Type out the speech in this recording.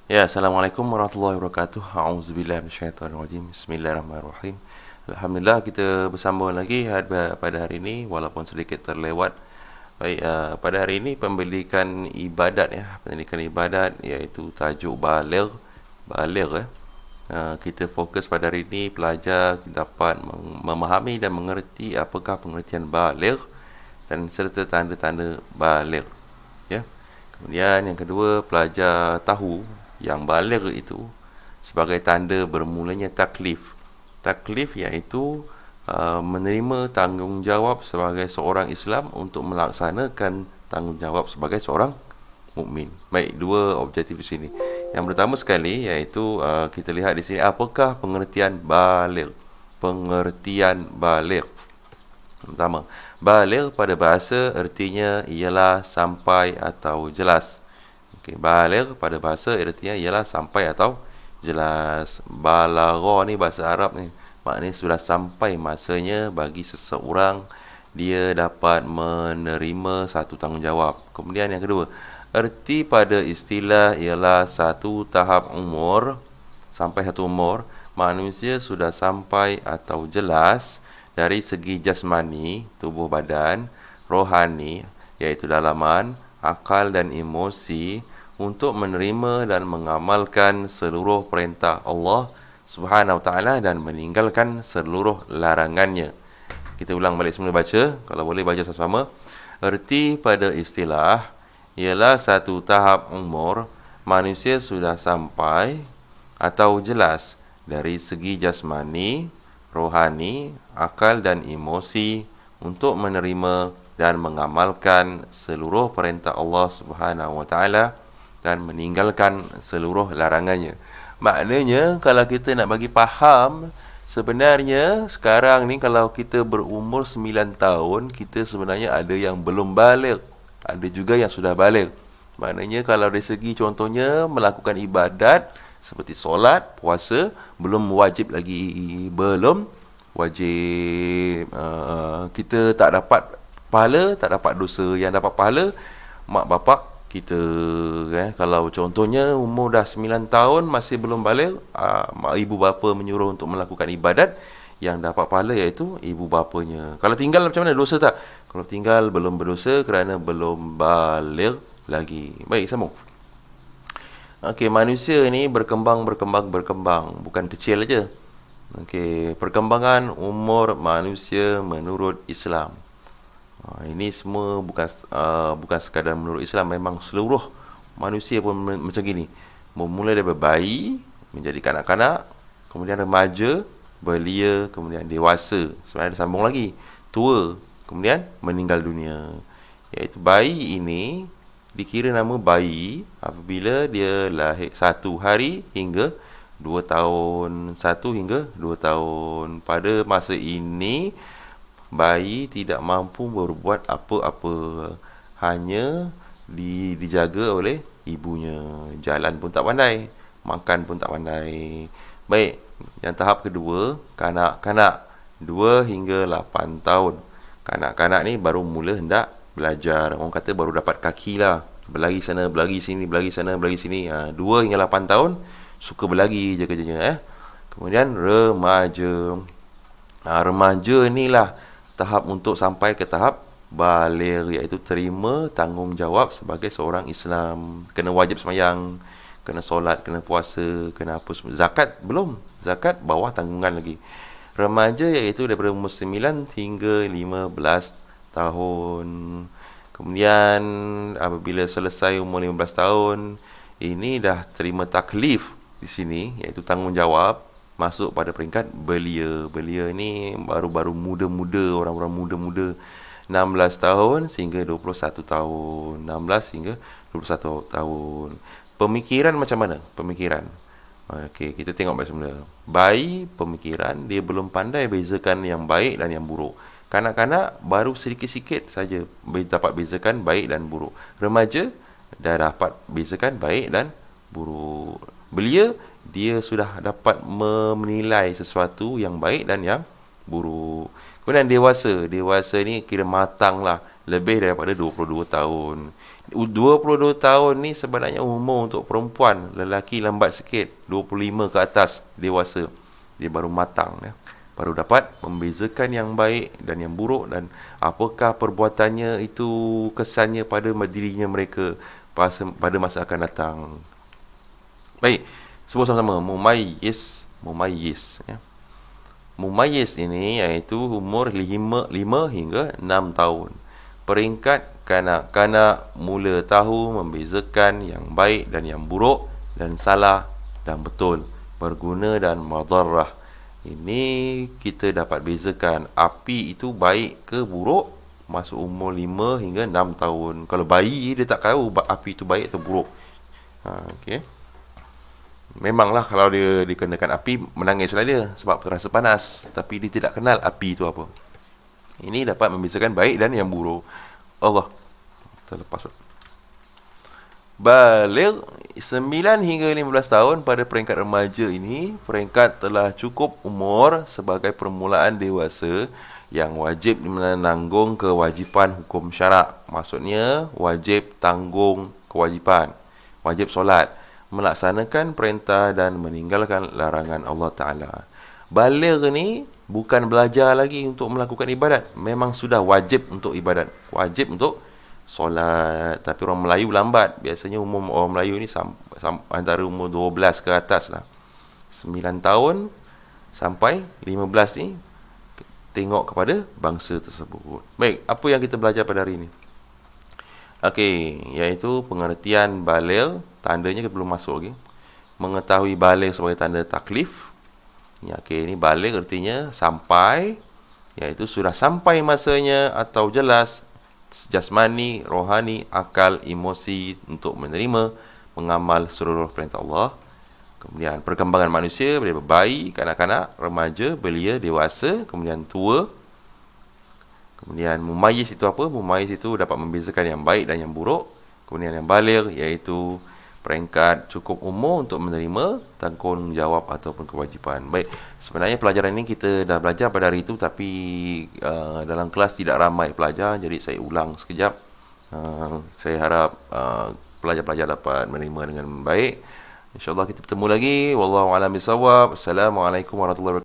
Ya, Assalamualaikum warahmatullahi wabarakatuh. A'udzubillahi minasyaitonirrajim. Bismillahirrahmanirrahim. Alhamdulillah kita bersama lagi pada hari ini walaupun sedikit terlewat. Baik, pada hari ini pendidikan ibadat iaitu tajuk baligh. Kita fokus pada hari ini pelajar dapat memahami dan mengerti apakah pengertian baligh dan serta tanda-tanda baligh. Ya. Kemudian yang kedua, pelajar tahu yang baligh itu sebagai tanda bermulanya taklif. Taklif iaitu menerima tanggungjawab sebagai seorang Islam untuk melaksanakan tanggungjawab sebagai seorang mukmin. Baik, dua objektif di sini. Yang pertama sekali iaitu kita lihat di sini apakah pengertian baligh. Pengertian baligh. Pertama, baligh pada bahasa artinya ialah sampai atau jelas. Okey, baligh pada bahasa artinya ialah sampai atau jelas. Balagha ni bahasa Arab ni. Maknanya sudah sampai masanya bagi seseorang dia dapat menerima satu tanggungjawab. Kemudian yang kedua, erti pada istilah ialah satu tahap umur, sampai satu umur manusia sudah sampai atau jelas dari segi jasmani, tubuh badan, rohani, iaitu dalaman, akal dan emosi untuk menerima dan mengamalkan seluruh perintah Allah Subhanahu Wa Taala dan meninggalkan seluruh larangannya. Kita ulang balik semula baca, kalau boleh baca sama-sama. Erti pada istilah ialah satu tahap umur manusia sudah sampai atau jelas dari segi jasmani, rohani, akal dan emosi untuk menerima dan mengamalkan seluruh perintah Allah Subhanahu Wa Taala dan meninggalkan seluruh larangannya. Maknanya kalau kita nak bagi faham, sebenarnya sekarang ni kalau kita berumur 9 tahun, kita sebenarnya ada yang belum baligh, ada juga yang sudah baligh. Maknanya kalau dari segi contohnya melakukan ibadat seperti solat, puasa, belum wajib lagi, belum wajib, kita tak dapat pahala, tak dapat dosa. Yang dapat pahala mak bapak kita. Kalau contohnya umur dah 9 tahun masih belum baligh, mak ibu bapa menyuruh untuk melakukan ibadat, yang dapat pahala iaitu ibu bapanya. Kalau tinggal macam mana, dosa tak? Kalau tinggal belum berdosa kerana belum baligh lagi. Baik, sambung. Okey, manusia ni berkembang, bukan kecil aja. Okey, perkembangan umur manusia menurut Islam. Ini semua bukan sekadar menurut Islam, memang seluruh manusia pun macam gini. Bermula daripada bayi menjadi kanak-kanak, kemudian remaja, belia, kemudian dewasa. Sebenarnya ada sambung lagi. Tua, kemudian meninggal dunia. Iaitu bayi ini dikira nama bayi apabila dia lahir 1 hari hingga 2 tahun, 1 hingga 2 tahun. Pada masa ini bayi tidak mampu berbuat apa-apa, hanya dijaga oleh ibunya. Jalan pun tak pandai, makan pun tak pandai. Baik, yang tahap kedua, kanak-kanak 2 hingga 8 tahun. Kanak-kanak ni baru mula hendak belajar. Orang kata baru dapat kaki lah. Berlari sana, berlari sini, berlari sana, berlari sini. 2 hingga 8 tahun, suka berlari je kerjanya. Kemudian remaja. Remaja ni lah tahap untuk sampai ke tahap baligh, iaitu terima tanggungjawab sebagai seorang Islam. Kena wajib sembahyang, kena solat, kena puasa, kena apa semua. Zakat belum. Zakat bawah tanggungan lagi. Remaja iaitu daripada umur 9 hingga 15 tahun. Kemudian apabila selesai umur 15 tahun, ini dah terima taklif di sini, iaitu tanggungjawab, masuk pada peringkat belia. Belia ni baru-baru muda-muda, orang-orang muda-muda, 16 tahun sehingga 21 tahun. 16 hingga 21 tahun. Pemikiran macam mana? Pemikiran. Okey, kita tengok semula. Bayi pemikiran, dia belum pandai bezakan yang baik dan yang buruk. Kanak-kanak baru sedikit-sikit saja dapat bezakan baik dan buruk. Remaja dah dapat bezakan baik dan buruk. Belia, dia sudah dapat menilai sesuatu yang baik dan yang buruk. Kemudian dewasa. Dewasa ni kira matang lah. Lebih daripada 22 tahun. 22 tahun ni sebenarnya umur untuk perempuan. Lelaki lambat sikit, 25 ke atas dewasa. Dia baru matang ya. Baru dapat membezakan yang baik dan yang buruk, dan apakah perbuatannya itu kesannya pada dirinya mereka pada masa akan datang. Baik, sebut sama-sama mumayyiz ya. Mumayyiz ini iaitu umur 5 hingga 6 tahun. Peringkat kanak-kanak mula tahu membezakan yang baik dan yang buruk, dan salah dan betul, berguna dan madarrah. Ini kita dapat bezakan api itu baik ke buruk masuk umur 5 hingga 6 tahun. Kalau bayi dia tak tahu api itu baik atau buruk. Okey. Memanglah kalau dia dikenakan api, menangislah dia sebab terasa panas, tapi dia tidak kenal api itu apa. Ini dapat membezakan baik dan yang buruk. Allah terlepas. Baligh 9 hingga 15 tahun. Pada peringkat remaja ini, peringkat telah cukup umur sebagai permulaan dewasa yang wajib menanggung kewajipan hukum syarak. Maksudnya wajib tanggung kewajipan, wajib solat, melaksanakan perintah dan meninggalkan larangan Allah Ta'ala. Baligh ni bukan belajar lagi untuk melakukan ibadat, memang sudah wajib untuk ibadat, wajib untuk solat. Tapi orang Melayu lambat. Biasanya umum orang Melayu ni antara umur 12 ke atas lah. 9 tahun sampai 15 ni tengok kepada bangsa tersebut. Baik, apa yang kita belajar pada hari ini? Okey, iaitu pengertian baligh. Tandanya kita belum masuk lagi. Mengetahui baligh sebagai tanda taklif. Ya, okey, ini baligh artinya sampai, iaitu sudah sampai masanya atau jelas jasmani, rohani, akal, emosi untuk menerima, mengamal seluruh perintah Allah. Kemudian perkembangan manusia dari bayi, kanak-kanak, remaja, belia, dewasa, kemudian tua. Kemudian mumayyiz itu apa? Mumayyiz itu dapat membezakan yang baik dan yang buruk. Kemudian yang baligh iaitu peringkat cukup umur untuk menerima tanggungjawab ataupun kewajipan. Baik, sebenarnya pelajaran ini kita dah belajar pada hari itu, tapi dalam kelas tidak ramai pelajar, jadi saya ulang sekejap. Saya harap pelajar-pelajar dapat menerima dengan baik. InsyaAllah kita bertemu lagi. Wallahu a'lam bishawab. Assalamualaikum warahmatullahi wabarakatuh.